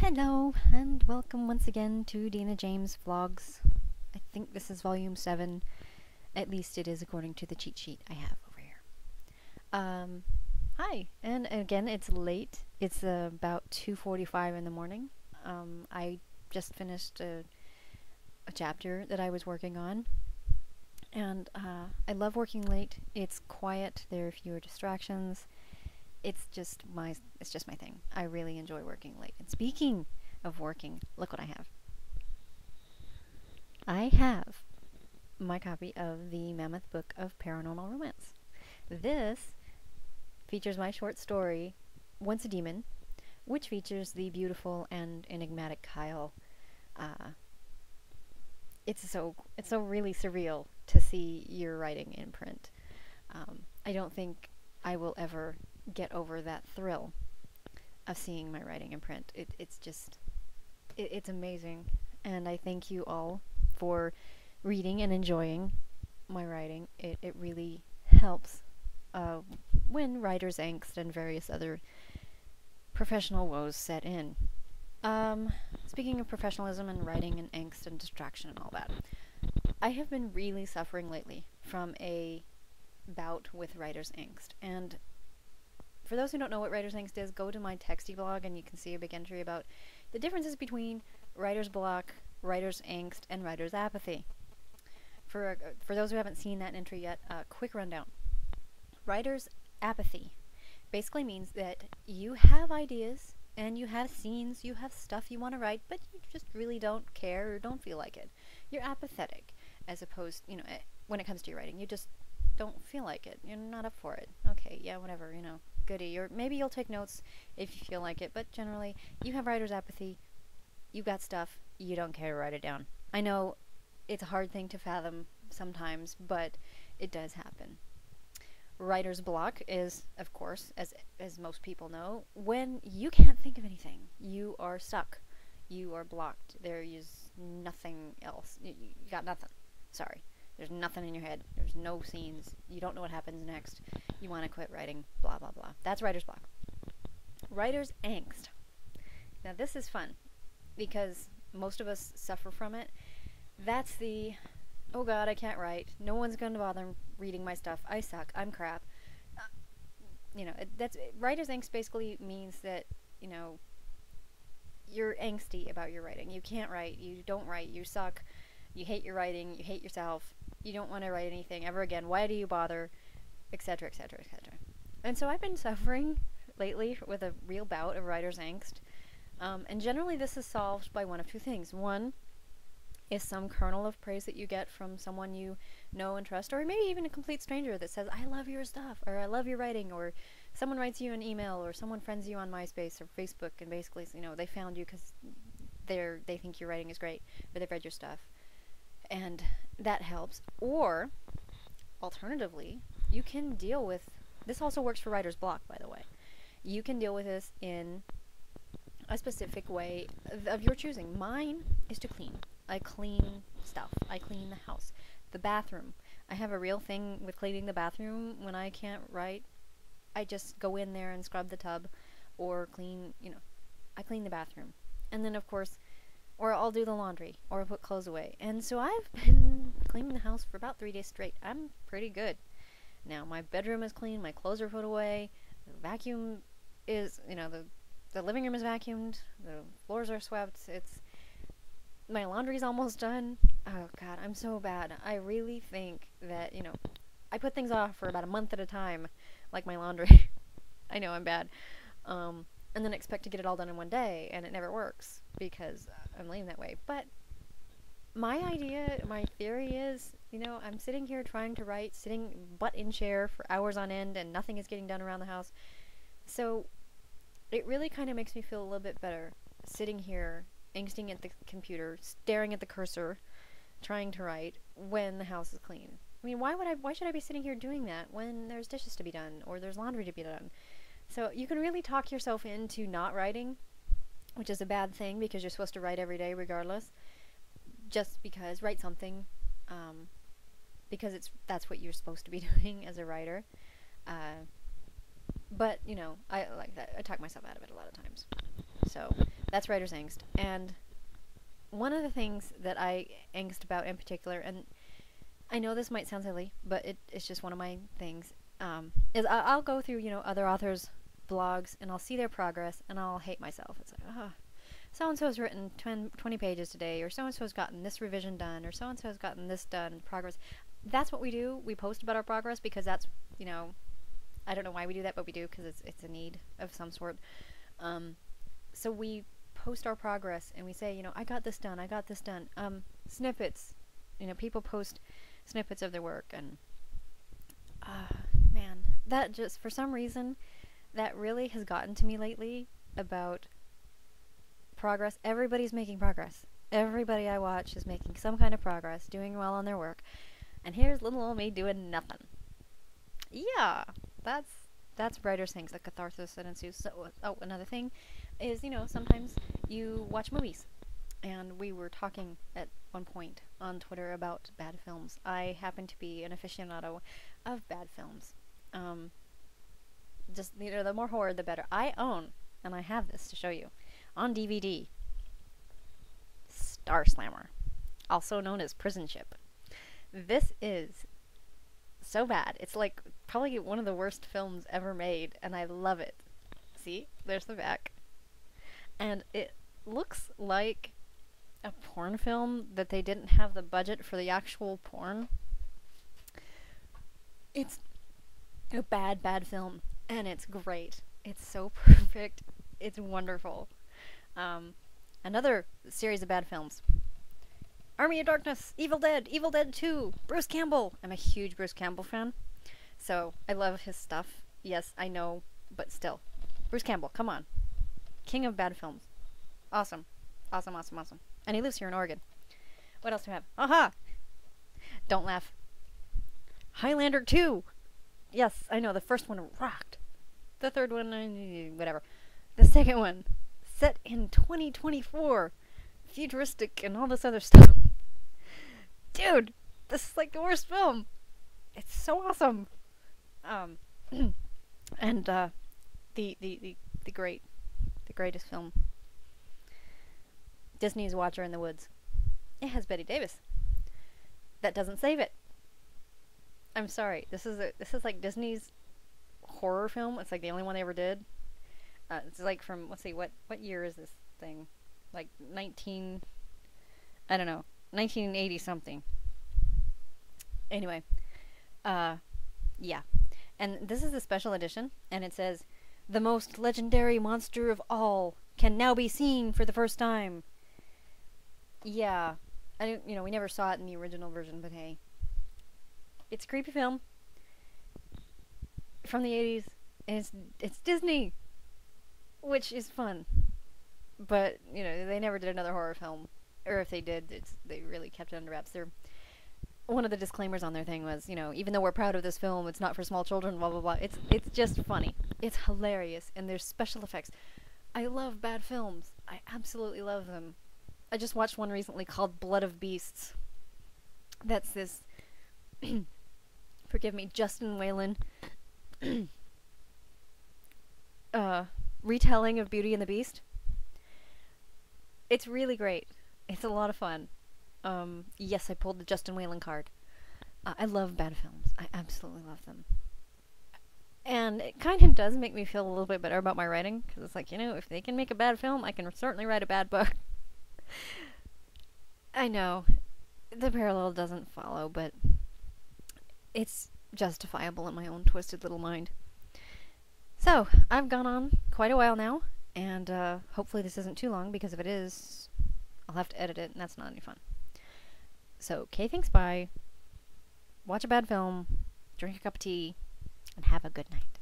Hello, and welcome once again to Dina James Vlogs. I think this is volume 7. At least it is according to the cheat sheet I have over here. Hi, and again, it's late. It's about 2:45 in the morning. I just finished a chapter that I was working on, and I love working late. It's quiet, there are fewer distractions. It's just my thing. I really enjoy working late. And speaking of working, look what I have. I have my copy of the Mammoth Book of Paranormal Romance. This features my short story, Once a Demon, which features the beautiful and enigmatic Kyle. It's so really surreal to see your writing in print. I don't think I will ever get over that thrill of seeing my writing in print. It's amazing, and I thank you all for reading and enjoying my writing. It really helps when writer's angst and various other professional woes set in. Speaking of professionalism and writing and angst and distraction and all that, I have been really suffering lately from a bout with writer's angst, and for those who don't know what writer's angst is, go to my techie blog and you can see a big entry about the differences between writer's block, writer's angst, and writer's apathy. For those who haven't seen that entry yet, quick rundown. Writer's apathy basically means that you have ideas and you have scenes, you have stuff you want to write, but you just really don't care or don't feel like it. You're apathetic, as opposed, when it comes to your writing, you just don't feel like it. You're not up for it. Okay, yeah, whatever, goody. Or maybe you'll take notes if you feel like it, but generally, you have writer's apathy. You got stuff, you don't care to write it down. I know it's a hard thing to fathom sometimes, but it does happen. Writer's block is, of course, as most people know, when you can't think of anything. You are stuck. You are blocked. There is nothing else. You got nothing. Sorry. There's nothing in your head. There's no scenes. You don't know what happens next. You want to quit writing. Blah, blah, blah. That's writer's block. Writer's angst. Now this is fun because most of us suffer from it. That's the, oh god, I can't write. No one's going to bother reading my stuff. I suck. I'm crap. That's writer's angst basically means that, you're angsty about your writing. You can't write. You don't write. You suck. You hate your writing. You hate yourself. You don't want to write anything ever again. Why do you bother? Etc., etc., etc. And so I've been suffering lately with a real bout of writer's angst. And generally this is solved by one of two things. One is some kernel of praise that you get from someone you know and trust, or maybe even a complete stranger that says, I love your stuff, or I love your writing, or someone writes you an email, or someone friends you on MySpace or Facebook, and basically, they found you because they think your writing is great, or they've read your stuff. And that helps. Or, alternatively, you can deal with, this also works for writer's block, by the way. You can deal with this in a specific way of your choosing. Mine is to clean. I clean stuff. I clean the house. The bathroom. I have a real thing with cleaning the bathroom. When I can't write, I just go in there and scrub the tub, or clean, I clean the bathroom. And then, of course, or I'll do the laundry, or put clothes away. And so I've been cleaning the house for about 3 days straight. I'm pretty good. Now, my bedroom is clean, my clothes are put away, the vacuum is, the living room is vacuumed, the floors are swept, my laundry's almost done. Oh god, I'm so bad. I really think that, I put things off for about a month at a time, like my laundry. I know I'm bad. And then expect to get it all done in one day, and it never works because I'm lame that way. But my theory is, I'm sitting here trying to write, sitting butt in chair for hours on end, and nothing is getting done around the house. So it really kind of makes me feel a little bit better sitting here, angsting at the computer, staring at the cursor, trying to write when the house is clean. I mean, why should I be sitting here doing that when there's dishes to be done or there's laundry to be done? So you can really talk yourself into not writing, which is a bad thing because you're supposed to write every day regardless. Just because, write something, because that's what you're supposed to be doing as a writer. But, I like that. I talk myself out of it a lot of times. So that's writer's angst. And one of the things that I angst about in particular, and I know this might sound silly, but it's just one of my things, is I'll go through, other authors' blogs, and I'll see their progress, and I'll hate myself. It's like, so-and-so's written 20 pages today, or so-and-so's gotten this revision done, or so-and-so's gotten this done, progress. That's what we do. We post about our progress because that's, I don't know why we do that, but we do because it's a need of some sort. So we post our progress, and we say, I got this done, I got this done. Snippets. People post snippets of their work, and man, that just, for some reason, that really has gotten to me lately about progress. Everybody's making progress. Everybody I watch is making some kind of progress, doing well on their work, and here's little old me doing nothing. Yeah, that's writer's things, the catharsis that ensues. So, another thing is, sometimes you watch movies, and we were talking at one point on Twitter about bad films. I happen to be an aficionado of bad films. Just, the more horror, the better. I own, and I have this to show you, on DVD, Star Slammer, also known as Prison Ship. This is so bad. It's like probably one of the worst films ever made, and I love it. See? There's the back. And it looks like a porn film that they didn't have the budget for the actual porn. It's a bad film, and it's great. It's so perfect. It's wonderful. Another series of bad films. Army of Darkness, Evil Dead 2, Bruce Campbell. I'm a huge Bruce Campbell fan, so I love his stuff. Yes, I know, but still. Bruce Campbell, come on. King of bad films. Awesome. Awesome. And he lives here in Oregon. What else do we have? Aha! Don't laugh. Highlander 2! Yes, I know, the first one rocked. The third one, whatever. The second one, set in 2024. Futuristic and all this other stuff. Dude, this is like the worst film. It's so awesome. And the greatest film, Disney's Watcher in the Woods. It has Bette Davis. That doesn't save it. I'm sorry. This is like Disney's horror film. It's like the only one they ever did. It's like from, let's see, what year is this thing? Like 1980 something. Anyway, yeah. And this is a special edition, and it says, "The most legendary monster of all can now be seen for the first time." Yeah. We never saw it in the original version, but hey. It's a creepy film from the 80s, and it's Disney, which is fun. But, they never did another horror film. Or if they did, they really kept it under wraps. One of the disclaimers on their thing was, even though we're proud of this film, it's not for small children, blah, blah, blah. It's just funny. It's hilarious, and there's special effects. I love bad films. I absolutely love them. I just watched one recently called Blood of Beasts. That's this, forgive me, Justin Whalen retelling of Beauty and the Beast. It's really great. It's a lot of fun. Yes, I pulled the Justin Whalen card. I love bad films. I absolutely love them. And it kind of does make me feel a little bit better about my writing, because it's like, if they can make a bad film, I can certainly write a bad book. I know, the parallel doesn't follow, but it's justifiable in my own twisted little mind. So, I've gone on quite a while now, and hopefully this isn't too long, because if it is, I'll have to edit it, and that's not any fun. So, Kay thinks bye, watch a bad film, drink a cup of tea, and have a good night.